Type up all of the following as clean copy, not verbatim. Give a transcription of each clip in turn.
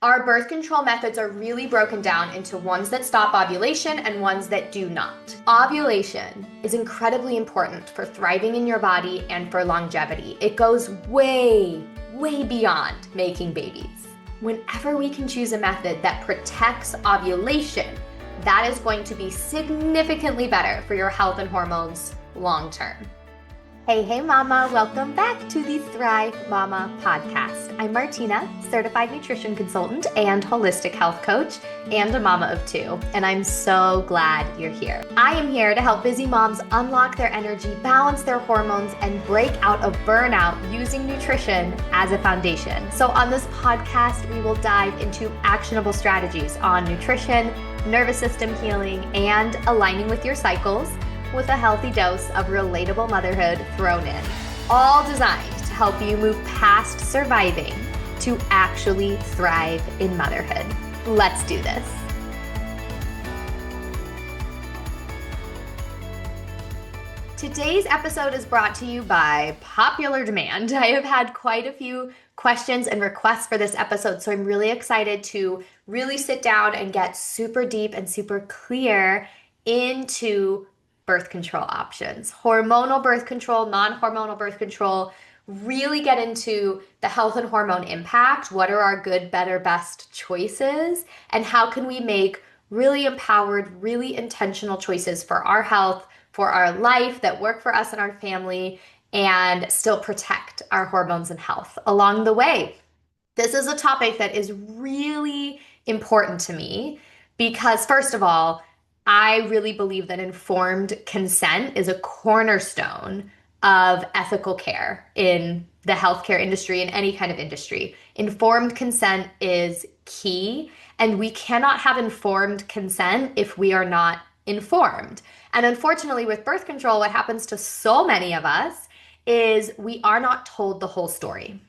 Our birth control methods are really broken down into ones that stop ovulation and ones that do not. Ovulation is incredibly important for thriving in your body and for longevity. It goes way, way beyond making babies. Whenever we can choose a method that protects ovulation, that is going to be significantly better for your health and hormones long term. Hey mama, welcome back to the Thrive Mama podcast. I'm Martina, certified nutrition consultant and holistic health coach, and a mama of two, and I'm so glad you're here. I am here to help busy moms unlock their energy, balance their hormones, and break out of burnout using nutrition as a foundation. So on this podcast, we will dive into actionable strategies on nutrition, nervous system healing, and aligning with your cycles, with a healthy dose of relatable motherhood thrown in, all designed to help you move past surviving to actually thrive in motherhood. Let's do this. Today's episode is brought to you by popular demand. I have had quite a few questions and requests for this episode, so I'm really excited to really sit down and get super deep and super clear into birth control options, hormonal birth control, non-hormonal birth control, really get into the health and hormone impact. What are our good, better, best choices? And how can we make really empowered, really intentional choices for our health, for our life that work for us and our family, and still protect our hormones and health along the way? This is a topic that is really important to me because, first of all, I really believe that informed consent is a cornerstone of ethical care in the healthcare industry, in any kind of industry. Informed consent is key, and we cannot have informed consent if we are not informed. And unfortunately, with birth control, what happens to so many of us is we are not told the whole story.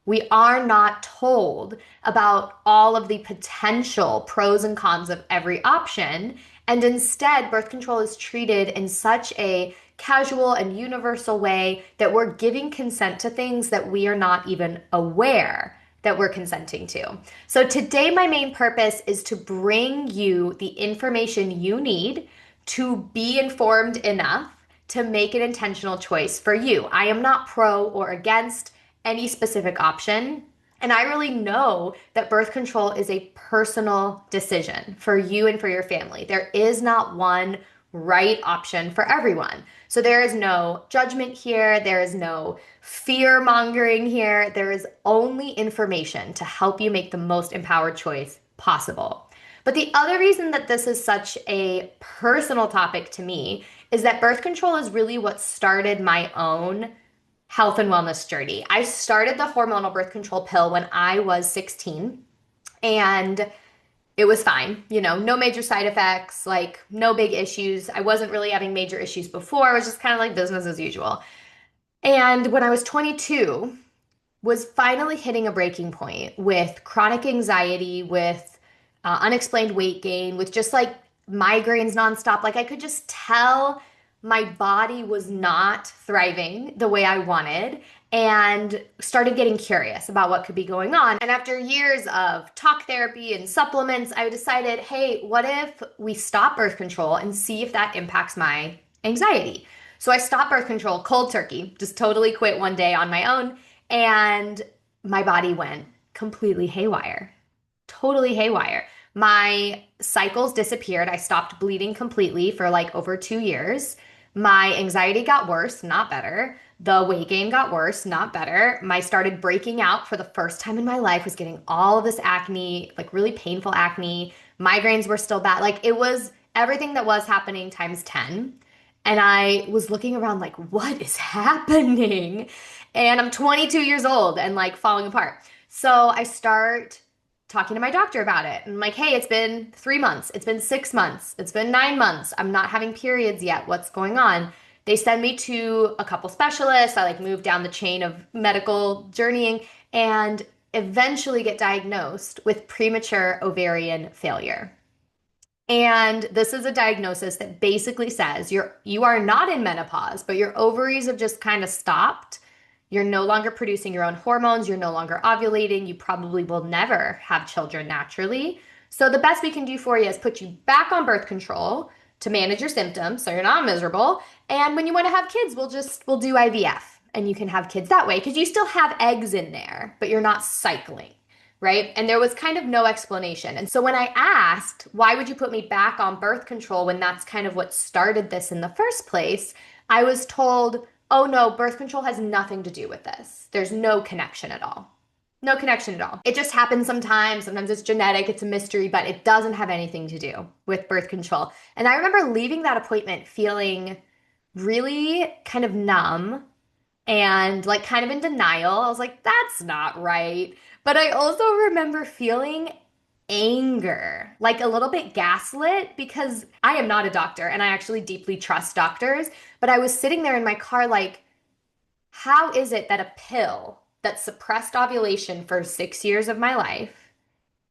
We are not told about all of the potential pros and cons of every option. And instead, birth control is treated in such a casual and universal way that we're giving consent to things that we are not even aware that we're consenting to. So today, my main purpose is to bring you the information you need to be informed enough to make an intentional choice for you. I am not pro or against any specific option. And I really know that birth control is a personal decision for you and for your family. There is not one right option for everyone. So there is no judgment here. There is no fear mongering here. There is only information to help you make the most empowered choice possible. But the other reason that this is such a personal topic to me is that birth control is really what started my own health and wellness journey. I started the hormonal birth control pill when I was 16, and it was fine. No major side effects, like no big issues. I wasn't really having major issues before. It was just kind of like business as usual. And when I was 22, was finally hitting a breaking point with chronic anxiety, with unexplained weight gain, with just like migraines nonstop. Like I could just tell my body was not thriving the way I wanted, and started getting curious about what could be going on. And after years of talk therapy and supplements, I decided, hey, what if we stop birth control and see if that impacts my anxiety? So I stopped birth control cold turkey, just totally quit one day on my own, and my body went completely haywire. Totally haywire. My cycles disappeared. I stopped bleeding completely for like over 2 years. My anxiety got worse, not better. The weight gain got worse, not better. I started breaking out for the first time in my life, was getting all of this acne, like really painful acne. Migraines were still bad. Like it was everything that was happening times 10. And I was looking around like, what is happening? And I'm 22 years old and like falling apart. So I start talking to my doctor about it. And I'm like, hey, it's been 3 months. It's been 6 months. It's been 9 months. I'm not having periods yet. What's going on? They send me to a couple specialists. I like move down the chain of medical journeying and eventually get diagnosed with premature ovarian failure. And this is a diagnosis that basically says you are not in menopause, but your ovaries have just kind of stopped. You're no longer producing your own hormones. You're no longer ovulating. You probably will never have children naturally. So the best we can do for you is put you back on birth control to manage your symptoms so you're not miserable. And when you want to have kids, we'll do IVF and you can have kids that way because you still have eggs in there, but you're not cycling, right? And there was kind of no explanation. And so when I asked, why would you put me back on birth control when that's kind of what started this in the first place, I was told, oh no, birth control has nothing to do with this. There's no connection at all. No connection at all. It just happens sometimes. Sometimes it's genetic, it's a mystery, but it doesn't have anything to do with birth control. And I remember leaving that appointment feeling really kind of numb and like kind of in denial. I was like, that's not right. But I also remember feeling anger, like a little bit gaslit because I am not a doctor and I actually deeply trust doctors. But I was sitting there in my car like, how is it that a pill that suppressed ovulation for 6 years of my life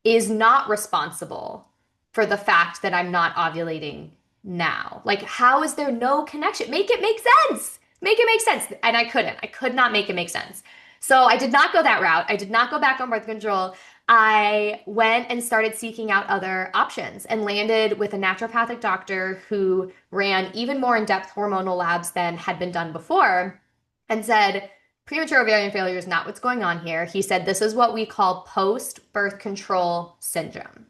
is not responsible for the fact that I'm not ovulating now? Like, how is there no connection? Make it make sense. Make it make sense. And I couldn't. I could not make it make sense. So I did not go that route. I did not go back on birth control. I went and started seeking out other options and landed with a naturopathic doctor who ran even more in-depth hormonal labs than had been done before and said, premature ovarian failure is not what's going on here. He said, this is what we call post-birth control syndrome.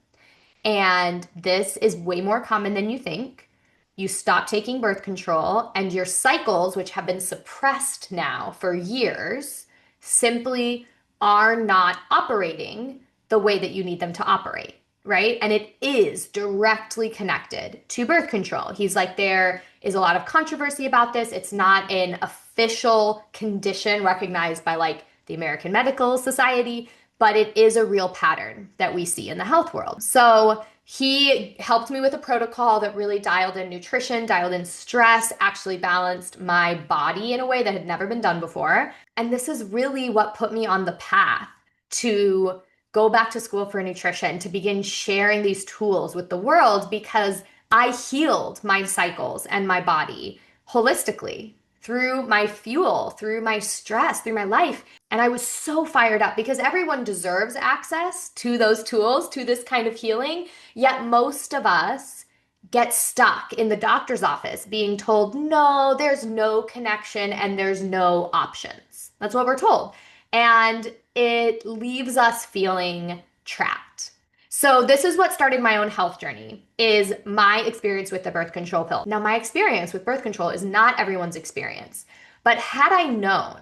And this is way more common than you think. You stop taking birth control and your cycles, which have been suppressed now for years, simply are not operating the way that you need them to operate, right? And it is directly connected to birth control. He's like, there is a lot of controversy about this. It's not an official condition recognized by like the American Medical Society, but it is a real pattern that we see in the health world. So he helped me with a protocol that really dialed in nutrition, dialed in stress, actually balanced my body in a way that had never been done before. And this is really what put me on the path to go back to school for nutrition, to begin sharing these tools with the world because I healed my cycles and my body holistically through my fuel, through my stress, through my life. And I was so fired up because everyone deserves access to those tools, to this kind of healing. Yet most of us get stuck in the doctor's office being told, no, there's no connection and there's no options. That's what we're told. And it leaves us feeling trapped. So this is what started my own health journey, is my experience with the birth control pill. Now, my experience with birth control is not everyone's experience, but had I known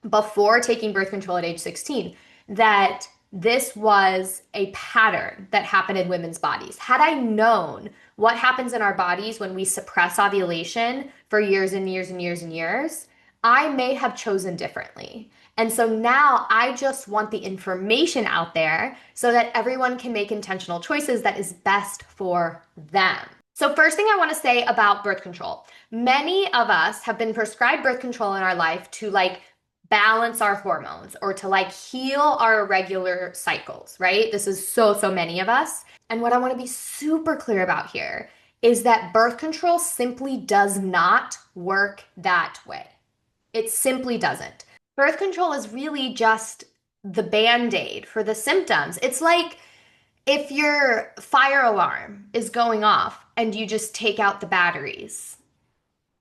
before taking birth control at age 16 that this was a pattern that happened in women's bodies, had I known what happens in our bodies when we suppress ovulation for years and years and years and years, I may have chosen differently. And so now I just want the information out there so that everyone can make intentional choices that is best for them. So first thing I want to say about birth control. Many of us have been prescribed birth control in our life to like balance our hormones or to like heal our irregular cycles, right? This is so many of us. And what I want to be super clear about here is that birth control simply does not work that way. It simply doesn't. Birth control is really just the Band-Aid for the symptoms. It's like if your fire alarm is going off and you just take out the batteries.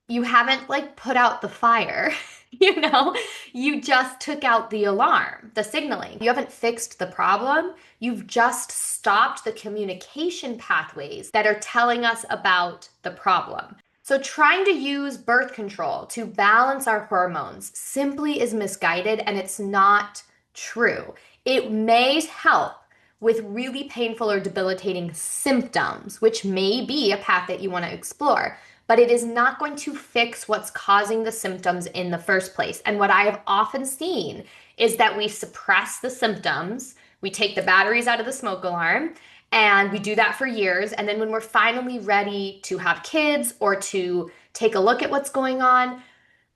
You haven't like put out the fire, you just took out the alarm, the signaling. You haven't fixed the problem. You've just stopped the communication pathways that are telling us about the problem. So trying to use birth control to balance our hormones simply is misguided and it's not true. It may help with really painful or debilitating symptoms, which may be a path that you want to explore, but it is not going to fix what's causing the symptoms in the first place. And what I have often seen is that we suppress the symptoms, we take the batteries out of the smoke alarm, and we do that for years. And then when we're finally ready to have kids or to take a look at what's going on,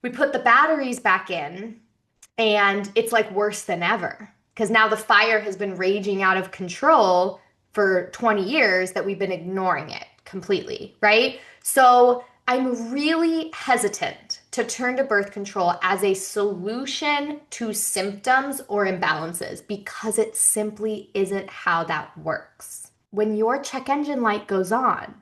we put the batteries back in and it's like worse than ever. Because now the fire has been raging out of control for 20 years that we've been ignoring it completely, right? So I'm really hesitant to to turn to birth control as a solution to symptoms or imbalances because it simply isn't how that works. When your check engine light goes on,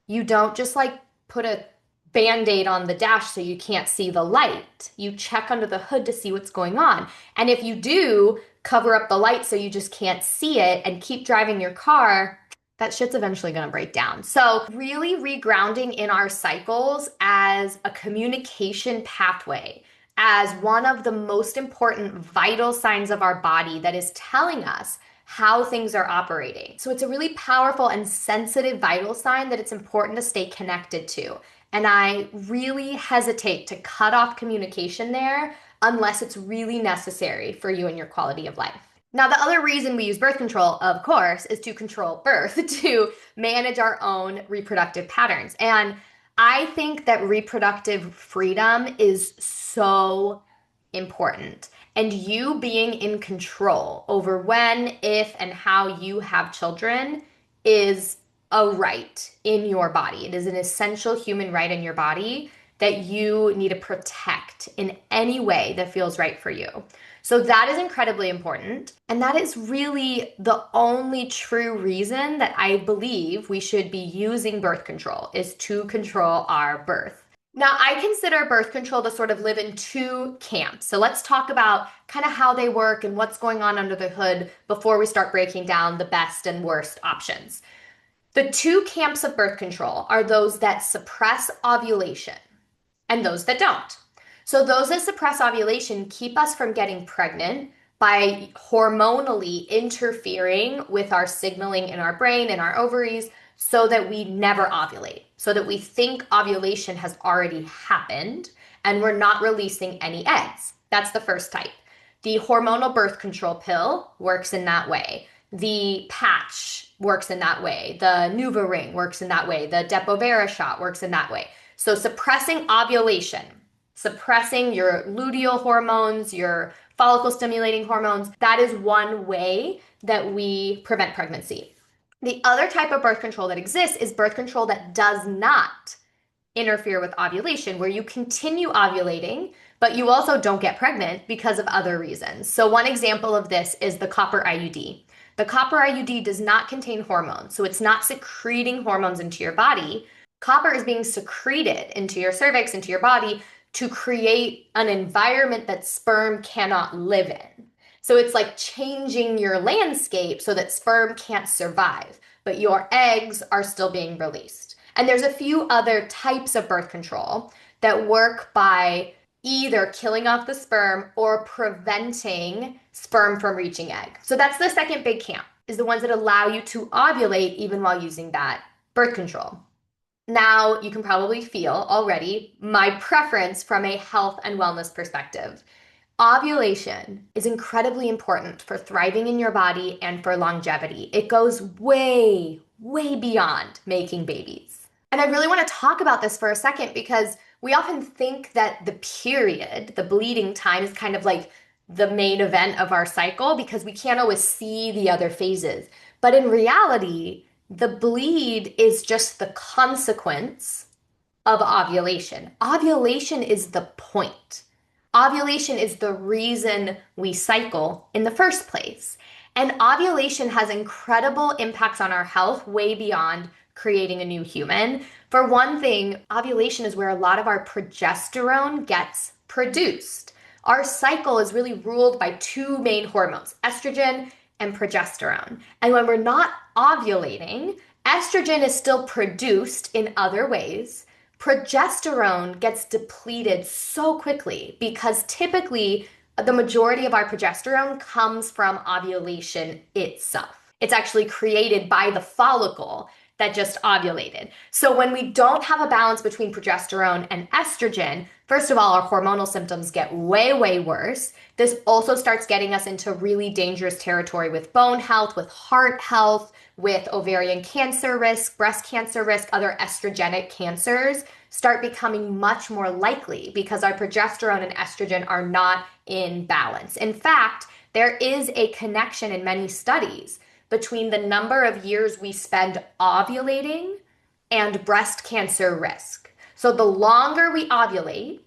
you don't just like put a band-aid on the dash so you can't see the light. You check under the hood to see what's going on. And if you do cover up the light so you just can't see it and keep driving your car, that shit's eventually going to break down. So really regrounding in our cycles as a communication pathway, as one of the most important vital signs of our body that is telling us how things are operating. So it's a really powerful and sensitive vital sign that it's important to stay connected to. And I really hesitate to cut off communication there unless it's really necessary for you and your quality of life. Now, the other reason we use birth control, of course, is to control birth, to manage our own reproductive patterns. And I think that reproductive freedom is so important. And you being in control over when, if, and how you have children is a right in your body. It is an essential human right in your body that you need to protect in any way that feels right for you. So that is incredibly important. And that is really the only true reason that I believe we should be using birth control is to control our birth. Now, I consider birth control to sort of live in two camps. So let's talk about kind of how they work and what's going on under the hood before we start breaking down the best and worst options. The two camps of birth control are those that suppress ovulation and those that don't. So those that suppress ovulation keep us from getting pregnant by hormonally interfering with our signaling in our brain and our ovaries so that we never ovulate, so that we think ovulation has already happened and we're not releasing any eggs. That's the first type. The hormonal birth control pill works in that way. The patch works in that way. The NuvaRing works in that way. The Depo-Provera shot works in that way. So suppressing ovulation, suppressing your luteal hormones, your follicle stimulating hormones, that is one way that we prevent pregnancy. The other type of birth control that exists is birth control that does not interfere with ovulation, where you continue ovulating, but you also don't get pregnant because of other reasons. So one example of this is the copper IUD. The copper IUD does not contain hormones, so it's not secreting hormones into your body. Copper is being secreted into your cervix, into your body, to create an environment that sperm cannot live in. So it's like changing your landscape so that sperm can't survive, but your eggs are still being released. And there's a few other types of birth control that work by either killing off the sperm or preventing sperm from reaching egg. So that's the second big camp, is the ones that allow you to ovulate even while using that birth control. Now, you can probably feel already my preference from a health and wellness perspective. Ovulation is incredibly important for thriving in your body and for longevity. It goes way, way beyond making babies. And I really want to talk about this for a second because we often think that the period, the bleeding time, is kind of like the main event of our cycle because we can't always see the other phases. But in reality, the bleed is just the consequence of ovulation. Ovulation is the point. Ovulation is the reason we cycle in the first place. And ovulation has incredible impacts on our health way beyond creating a new human. For one thing, ovulation is where a lot of our progesterone gets produced. Our cycle is really ruled by two main hormones, estrogen and progesterone. And when we're not ovulating, estrogen is still produced in other ways. Progesterone gets depleted so quickly because typically the majority of our progesterone comes from ovulation itself. It's actually created by the follicle that just ovulated. So when we don't have a balance between progesterone and estrogen, first of all, our hormonal symptoms get way, way worse. This also starts getting us into really dangerous territory with bone health, with heart health, with ovarian cancer risk, breast cancer risk, other estrogenic cancers start becoming much more likely because our progesterone and estrogen are not in balance. In fact, there is a connection in many studies between the number of years we spend ovulating and breast cancer risk. So the longer we ovulate,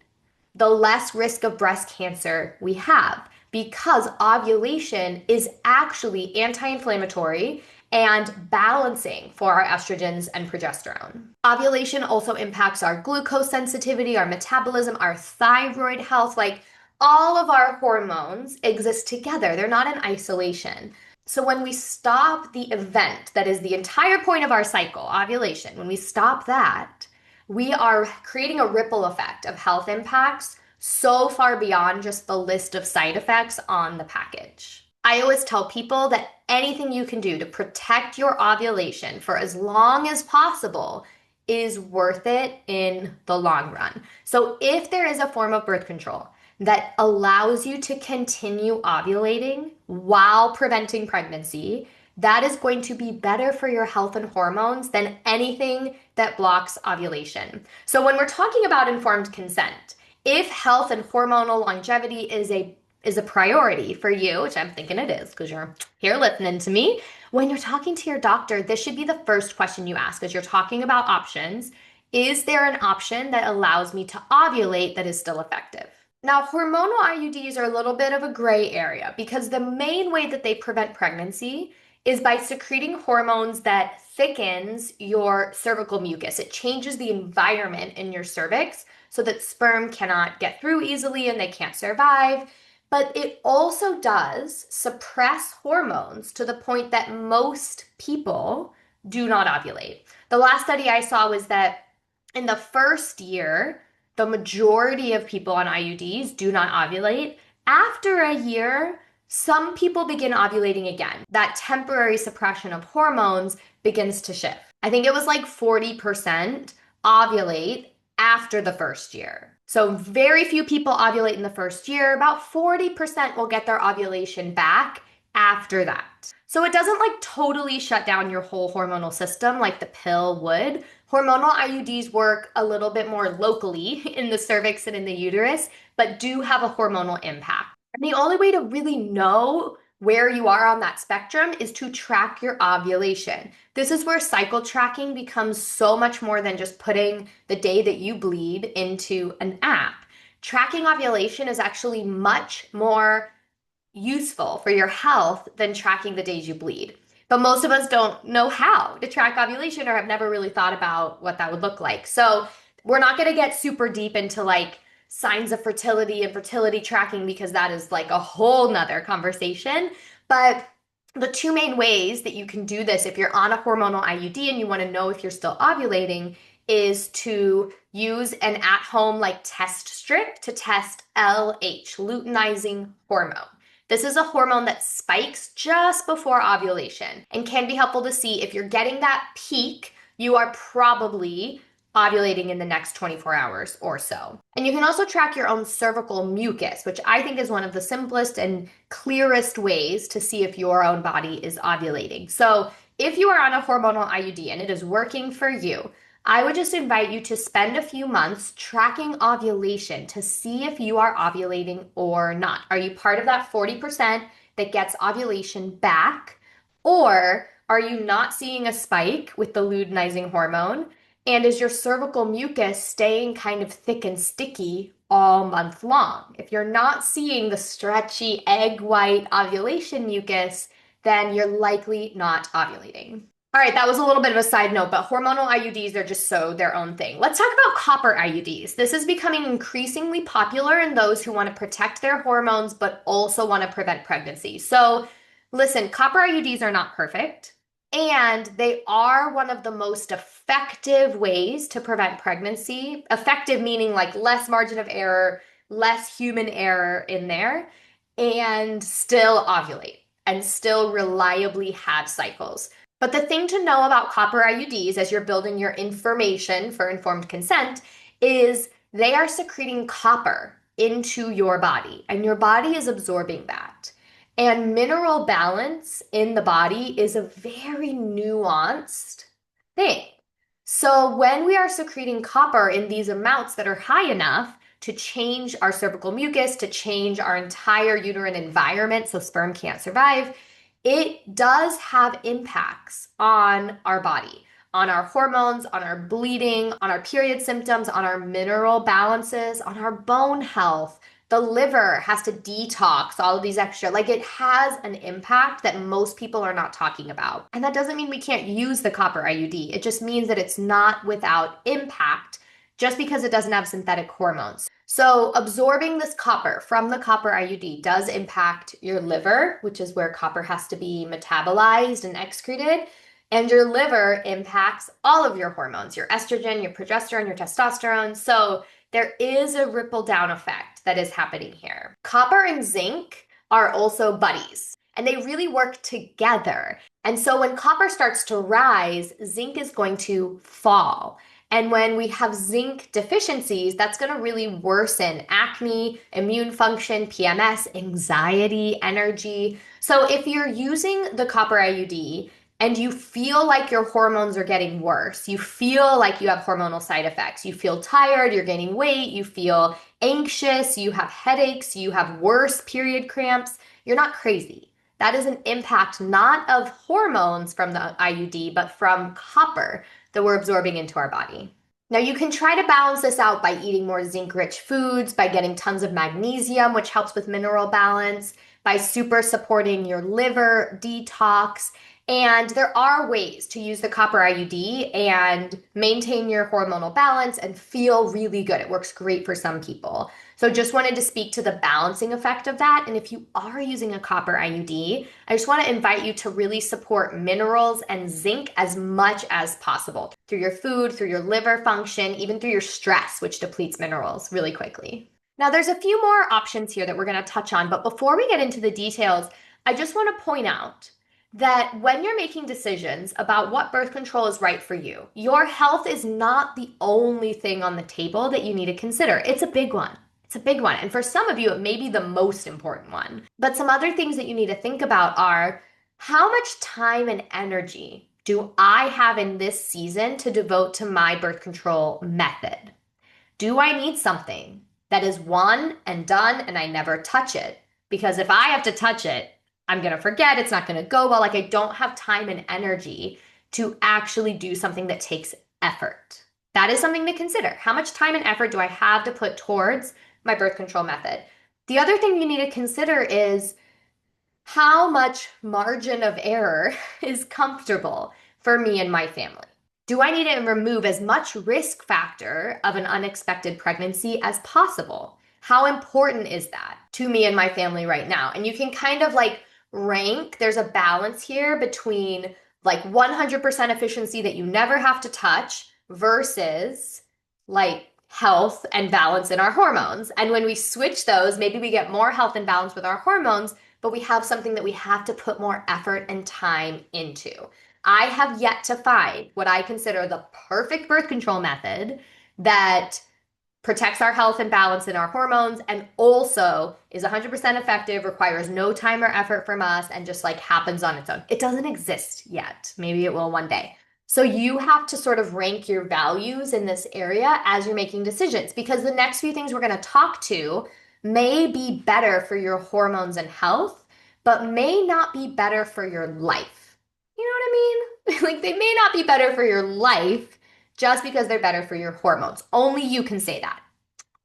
the less risk of breast cancer we have because ovulation is actually anti-inflammatory and balancing for our estrogens and progesterone. Ovulation also impacts our glucose sensitivity, our metabolism, our thyroid health. Like all of our hormones exist together, they're not in isolation. So when we stop the event that is the entire point of our cycle, ovulation, when we stop that, we are creating a ripple effect of health impacts so far beyond just the list of side effects on the package. I always tell people that anything you can do to protect your ovulation for as long as possible is worth it in the long run. So if there is a form of birth control that allows you to continue ovulating while preventing pregnancy, that is going to be better for your health and hormones than anything that blocks ovulation. So when we're talking about informed consent, if health and hormonal longevity is a priority for you, which I'm thinking it is because you're here listening to me, when you're talking to your doctor, this should be the first question you ask as you're talking about options. Is there an option that allows me to ovulate that is still effective? Now, hormonal IUDs are a little bit of a gray area because the main way that they prevent pregnancy is by secreting hormones that thickens your cervical mucus. It changes the environment in your cervix so that sperm cannot get through easily and they can't survive. But it also does suppress hormones to the point that most people do not ovulate. The last study I saw was that in the first year, the majority of people on IUDs do not ovulate. After a year, some people begin ovulating again. That temporary suppression of hormones begins to shift. I think it was like 40% ovulate after the first year. So very few people ovulate in the first year. About 40% will get their ovulation back after that. So it doesn't like totally shut down your whole hormonal system like the pill would. Hormonal IUDs work a little bit more locally in the cervix and in the uterus, but do have a hormonal impact. And the only way to really know where you are on that spectrum is to track your ovulation. This is where cycle tracking becomes so much more than just putting the day that you bleed into an app. Tracking ovulation is actually much more useful for your health than tracking the days you bleed. But most of us don't know how to track ovulation or have never really thought about what that would look like. So we're not going to get super deep into like signs of fertility and fertility tracking because that is like a whole nother conversation. But the two main ways that you can do this if you're on a hormonal IUD and you want to know if you're still ovulating is to use an at-home like test strip to test LH, luteinizing hormone. This is a hormone that spikes just before ovulation and can be helpful to see if you're getting that peak, you are probably ovulating in the next 24 hours or so. And you can also track your own cervical mucus, which I think is one of the simplest and clearest ways to see if your own body is ovulating. So if you are on a hormonal IUD and it is working for you, I would just invite you to spend a few months tracking ovulation to see if you are ovulating or not. Are you part of that 40% that gets ovulation back? Or are you not seeing a spike with the luteinizing hormone? And is your cervical mucus staying kind of thick and sticky all month long? If you're not seeing the stretchy egg white ovulation mucus, then you're likely not ovulating. All right, that was a little bit of a side note, but hormonal IUDs are just so their own thing. Let's talk about copper IUDs. This is becoming increasingly popular in those who want to protect their hormones, but also want to prevent pregnancy. So listen, copper IUDs are not perfect, and they are one of the most effective ways to prevent pregnancy. Effective meaning like less margin of error, less human error in there, and still ovulate and still reliably have cycles. But the thing to know about copper IUDs as you're building your information for informed consent is they are secreting copper into your body, and your body is absorbing that. And mineral balance in the body is a very nuanced thing. So when we are secreting copper in these amounts that are high enough to change our cervical mucus, to change our entire uterine environment so sperm can't survive, it does have impacts on our body. on our hormones, on our bleeding, on our period symptoms, on our mineral balances, on our bone health. The liver has to detox all of these extra, like it has an impact that most people are not talking about. And that doesn't mean we can't use the copper IUD. It just means that it's not without impact just because it doesn't have synthetic hormones. So absorbing this copper from the copper IUD does impact your liver, which is where copper has to be metabolized and excreted. And your liver impacts all of your hormones, your estrogen, your progesterone, your testosterone. So there is a ripple down effect that is happening here. Copper and zinc are also buddies, and they really work together. And so when copper starts to rise, zinc is going to fall. And when we have zinc deficiencies, that's going to really worsen acne, immune function, PMS, anxiety, energy. So if you're using the copper IUD and you feel like your hormones are getting worse, you feel like you have hormonal side effects, you feel tired, you're gaining weight, you feel anxious, you have headaches, you have worse period cramps, you're not crazy. That is an impact not of hormones from the IUD, but from copper that we're absorbing into our body. Now, you can try to balance this out by eating more zinc-rich foods, by getting tons of magnesium, which helps with mineral balance, by super supporting your liver detox. And there are ways to use the copper IUD and maintain your hormonal balance and feel really good. It works great for some people. So just wanted to speak to the balancing effect of that. And if you are using a copper IUD, I just want to invite you to really support minerals and zinc as much as possible through your food, through your liver function, even through your stress, which depletes minerals really quickly. Now, there's a few more options here that we're going to touch on, but before we get into the details, I just want to point out that when you're making decisions about what birth control is right for you, your health is not the only thing on the table that you need to consider. It's a big one. It's a big one. And for some of you, it may be the most important one. But some other things that you need to think about are how much time and energy do I have in this season to devote to my birth control method? Do I need something that is one and done and I never touch it? Because if I have to touch it, I'm going to forget, it's not going to go well. Like I don't have time and energy to actually do something that takes effort. That is something to consider. How much time and effort do I have to put towards my birth control method? The other thing you need to consider is how much margin of error is comfortable for me and my family. Do I need to remove as much risk factor of an unexpected pregnancy as possible? How important is that to me and my family right now? And you can kind of like rank, there's a balance here between like 100% efficiency that you never have to touch versus like health and balance in our hormones. And when we switch those, maybe we get more health and balance with our hormones, but we have something that we have to put more effort and time into. I have yet to find what I consider the perfect birth control method that protects our health and balance in our hormones and also is 100% effective, requires no time or effort from us, and just like happens on its own. It doesn't exist yet. Maybe it will one day. So you have to sort of rank your values in this area as you're making decisions because the next few things we're going to talk to may be better for your hormones and health, but may not be better for your life. You know what I mean? Like they may not be better for your life just because they're better for your hormones. Only you can say that.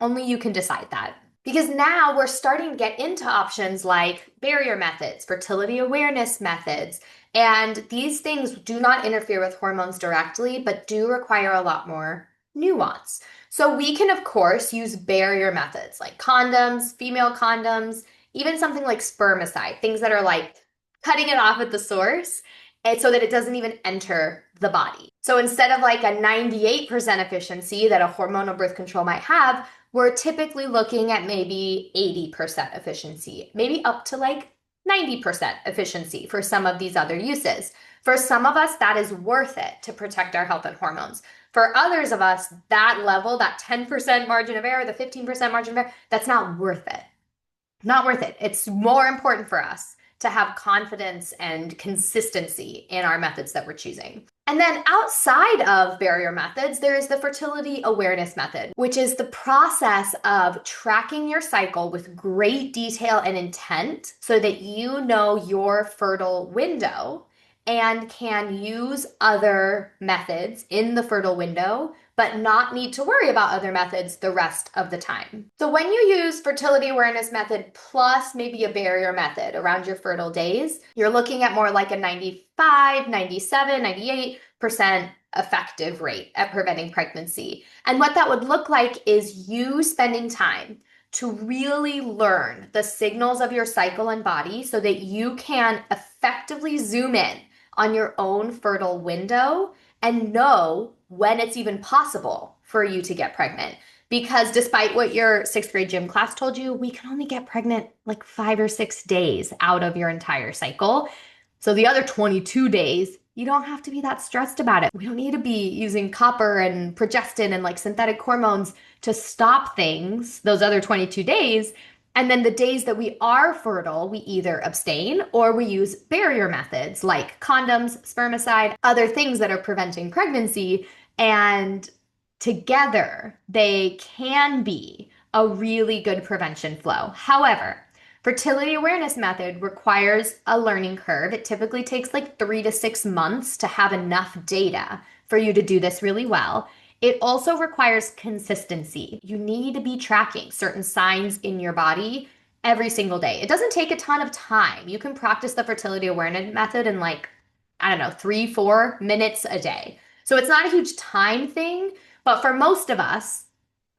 Only you can decide that. Because now we're starting to get into options like barrier methods, fertility awareness methods, and these things do not interfere with hormones directly, but do require a lot more nuance. So we can, of course, use barrier methods like condoms, female condoms, even something like spermicide, things that are like cutting it off at the source and so that it doesn't even enter the body. So instead of like a 98% efficiency that a hormonal birth control might have, we're typically looking at maybe 80% efficiency, maybe up to like 90% efficiency for some of these other uses. For some of us, that is worth it to protect our health and hormones. For others of us, that level, that 10% margin of error, the 15% margin of error, that's not worth it. Not worth it. It's more important for us to have confidence and consistency in our methods that we're choosing. And then outside of barrier methods, there is the fertility awareness method, which is the process of tracking your cycle with great detail and intent so that you know your fertile window and can use other methods in the fertile window, but not need to worry about other methods the rest of the time. So when you use fertility awareness method plus maybe a barrier method around your fertile days, you're looking at more like a 95, 97, 98% effective rate at preventing pregnancy. And what that would look like is you spending time to really learn the signals of your cycle and body so that you can effectively zoom in on your own fertile window and know when it's even possible for you to get pregnant. Because despite what your sixth grade gym class told you, we can only get pregnant like 5 or 6 days out of your entire cycle. So the other 22 days, you don't have to be that stressed about it. We don't need to be using copper and progestin and like synthetic hormones to stop things those other 22 days. And then the days that we are fertile, we either abstain or we use barrier methods like condoms, spermicide, other things that are preventing pregnancy. And together, they can be a really good prevention flow. However, fertility awareness method requires a learning curve. It typically takes like 3 to 6 months to have enough data for you to do this really well. It also requires consistency. You need to be tracking certain signs in your body every single day. It doesn't take a ton of time. You can practice the fertility awareness method in like, I don't know, 3, 4 minutes a day. So it's not a huge time thing, but for most of us,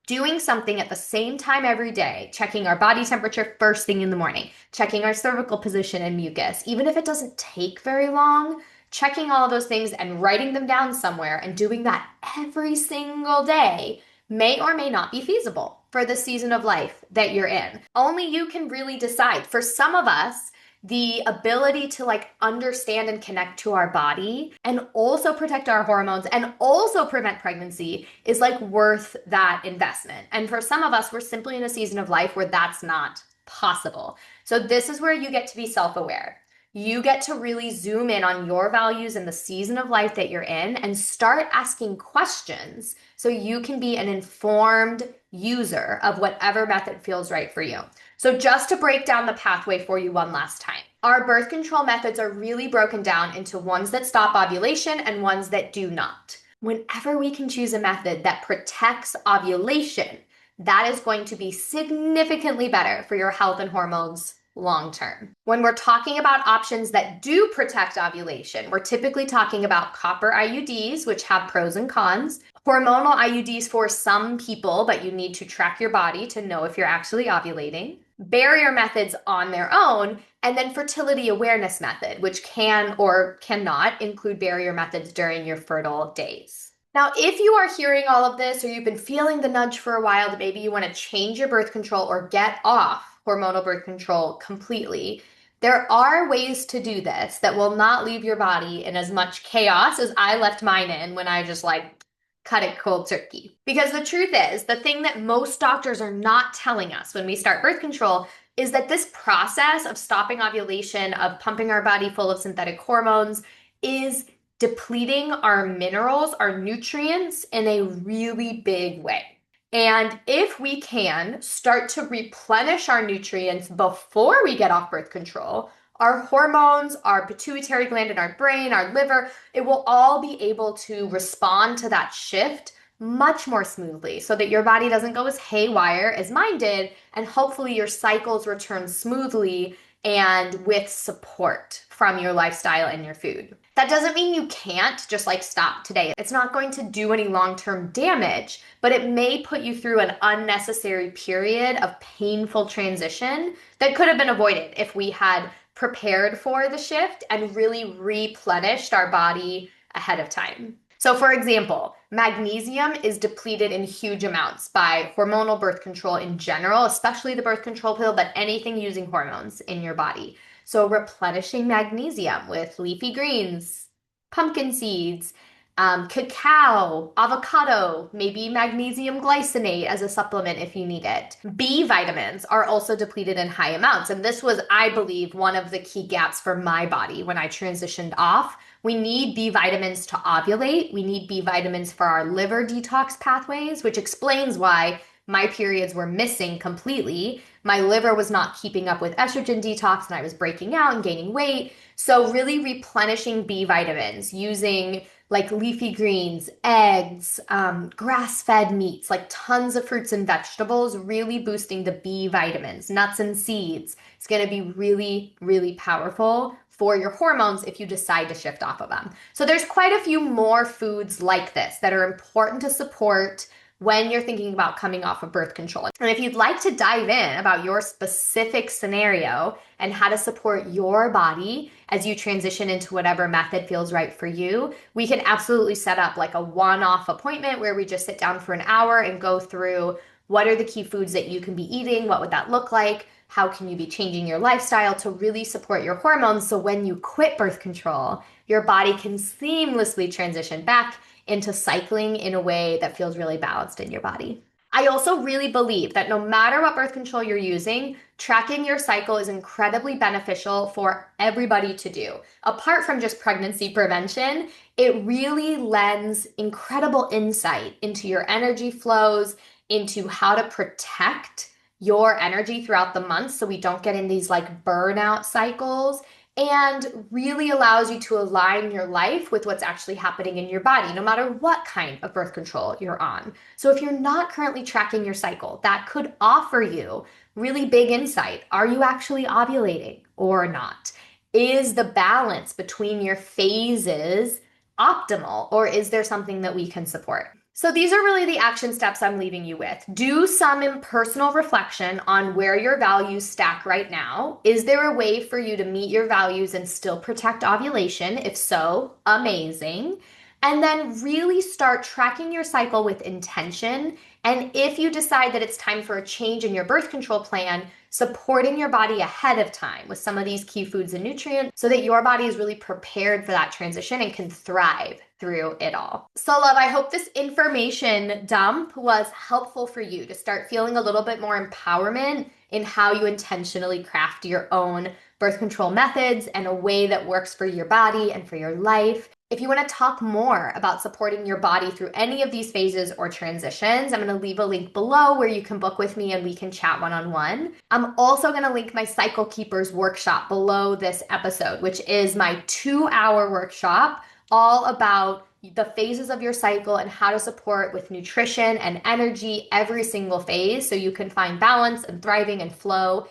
doing something at the same time every day, checking our body temperature first thing in the morning, checking our cervical position and mucus, even if it doesn't take very long, checking all of those things and writing them down somewhere and doing that every single day may or may not be feasible for the season of life that you're in. Only you can really decide. For some of us, the ability to like understand and connect to our body and also protect our hormones and also prevent pregnancy is like worth that investment. And for some of us, we're simply in a season of life where that's not possible. So this is where you get to be self-aware. You get to really zoom in on your values and the season of life that you're in and start asking questions so you can be an informed user of whatever method feels right for you. So just to break down the pathway for you one last time, our birth control methods are really broken down into ones that stop ovulation and ones that do not. Whenever we can choose a method that protects ovulation, that is going to be significantly better for your health and hormones long term. When we're talking about options that do protect ovulation, we're typically talking about copper IUDs, which have pros and cons, hormonal IUDs for some people, but you need to track your body to know if you're actually ovulating, barrier methods on their own, and then fertility awareness method, which can or cannot include barrier methods during your fertile days. Now, if you are hearing all of this or you've been feeling the nudge for a while that maybe you want to change your birth control or get off hormonal birth control completely, there are ways to do this that will not leave your body in as much chaos as I left mine in when I just like cut it cold turkey. Because the truth is, the thing that most doctors are not telling us when we start birth control is that this process of stopping ovulation, of pumping our body full of synthetic hormones, is depleting our minerals, our nutrients in a really big way. And if we can start to replenish our nutrients before we get off birth control, our hormones, our pituitary gland in our brain, our liver, it will all be able to respond to that shift much more smoothly so that your body doesn't go as haywire as mine did, and hopefully your cycles return smoothly and with support from your lifestyle and your food. That doesn't mean you can't just like stop today. It's not going to do any long-term damage, but it may put you through an unnecessary period of painful transition that could have been avoided if we had prepared for the shift and really replenished our body ahead of time. So for example, magnesium is depleted in huge amounts by hormonal birth control in general, especially the birth control pill, but anything using hormones in your body. So replenishing magnesium with leafy greens, pumpkin seeds, cacao, avocado, maybe magnesium glycinate as a supplement if you need it. B vitamins are also depleted in high amounts. And this was, I believe, one of the key gaps for my body when I transitioned off. We need B vitamins to ovulate. We need B vitamins for our liver detox pathways, which explains why my periods were missing completely My liver was not keeping up with estrogen detox and I was breaking out and gaining weight. So really replenishing B vitamins using like leafy greens, eggs, grass-fed meats, like tons of fruits and vegetables, really boosting the B vitamins, nuts and seeds. It's going to be really, really powerful for your hormones if you decide to shift off of them. So there's quite a few more foods like this that are important to support when you're thinking about coming off of birth control. And if you'd like to dive in about your specific scenario and how to support your body as you transition into whatever method feels right for you, we can absolutely set up like a one-off appointment where we just sit down for an hour and go through what are the key foods that you can be eating, what would that look like, how can you be changing your lifestyle to really support your hormones so when you quit birth control, your body can seamlessly transition back into cycling in a way that feels really balanced in your body. I also really believe that no matter what birth control you're using, tracking your cycle is incredibly beneficial for everybody to do. Apart from just pregnancy prevention, it really lends incredible insight into your energy flows, into how to protect your energy throughout the month so we don't get in these like burnout cycles, and really allows you to align your life with what's actually happening in your body, no matter what kind of birth control you're on. So if you're not currently tracking your cycle, that could offer you really big insight. Are you actually ovulating or not? Is the balance between your phases optimal, or is there something that we can support? So these are really the action steps I'm leaving you with. Do some impersonal reflection on where your values stack right now. Is there a way for you to meet your values and still protect ovulation? If so, amazing. And then really start tracking your cycle with intention. And if you decide that it's time for a change in your birth control plan, supporting your body ahead of time with some of these key foods and nutrients so that your body is really prepared for that transition and can thrive through it all. So love, I hope this information dump was helpful for you to start feeling a little bit more empowerment in how you intentionally craft your own birth control methods and a way that works for your body and for your life. If you want to talk more about supporting your body through any of these phases or transitions, I'm going to leave a link below where you can book with me and we can chat one-on-one. I'm also going to link my Cycle Keepers workshop below this episode, which is my 2-hour workshop all about the phases of your cycle and how to support with nutrition and energy every single phase so you can find balance and thriving and flow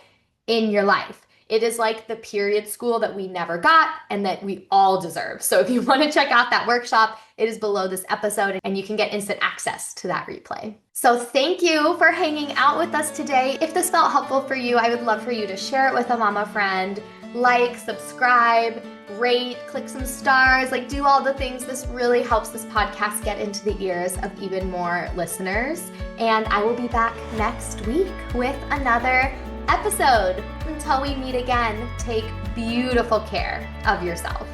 in your life. It is like the period school that we never got and that we all deserve. So if you want to check out that workshop, it is below this episode and you can get instant access to that replay. So thank you for hanging out with us today. If this felt helpful for you, I would love for you to share it with a mama friend, like, subscribe, rate, click some stars, like do all the things. This really helps this podcast get into the ears of even more listeners. And I will be back next week with another episode. Until we meet again, take beautiful care of yourself.